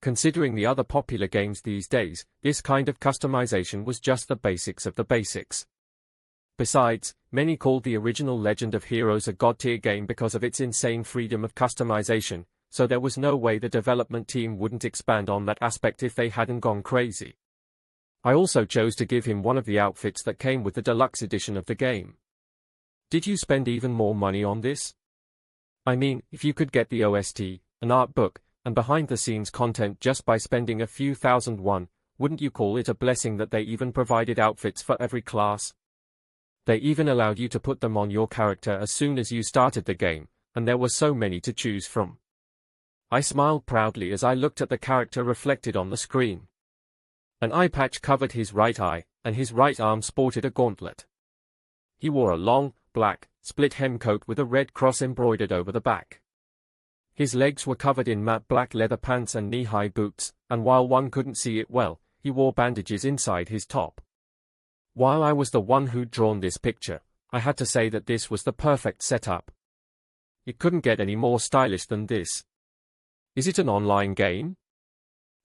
Considering the other popular games these days, this kind of customization was just the basics of the basics. Besides, many called the original Legend of Heroes a god-tier game because of its insane freedom of customization, so there was no way the development team wouldn't expand on that aspect if they hadn't gone crazy. I also chose to give him one of the outfits that came with the deluxe edition of the game. Did you spend even more money on this? I mean, if you could get the OST, an art book, and behind-the-scenes content just by spending a few $1,000, wouldn't you call it a blessing that they even provided outfits for every class? They even allowed you to put them on your character as soon as you started the game, and there were so many to choose from. I smiled proudly as I looked at the character reflected on the screen. An eye patch covered his right eye, and his right arm sported a gauntlet. He wore a long, black, split-hem coat with a red cross embroidered over the back. His legs were covered in matte black leather pants and knee-high boots, and while one couldn't see it well, he wore bandages inside his top. While I was the one who'd drawn this picture, I had to say that this was the perfect setup. It couldn't get any more stylish than this. Is it an online game?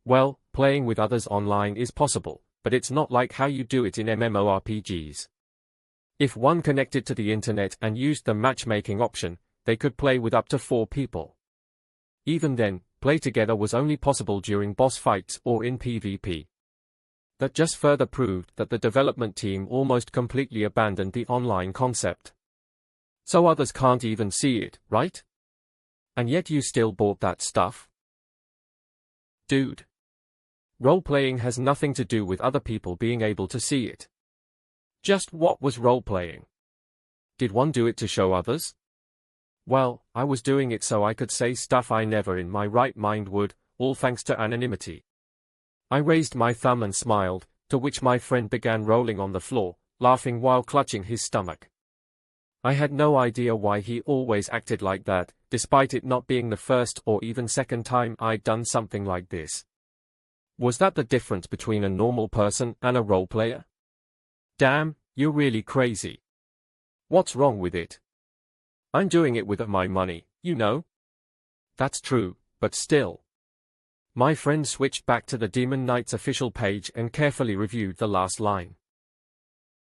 Well, playing with others online is possible, but it's not like how you do it in MMORPGs. If one connected to the internet and used the matchmaking option, they could play with up to 4 people. Even then, play together was only possible during boss fights or in PvP. That just further proved that the development team almost completely abandoned the online concept. So others can't even see it, right? And yet you still bought that stuff? Dude. Role-playing has nothing to do with other people being able to see it. Just what was role-playing? Did one do it to show others? Well, I was doing it so I could say stuff I never in my right mind would, all thanks to anonymity. I raised my thumb and smiled, to which my friend began rolling on the floor, laughing while clutching his stomach. I had no idea why he always acted like that, despite it not being the first or even second time I'd done something like this. Was that the difference between a normal person and a role-player? Damn, you're really crazy. What's wrong with it? I'm doing it with my money, you know? That's true, but still. My friend switched back to the Demon Knight's official page and carefully reviewed the last line.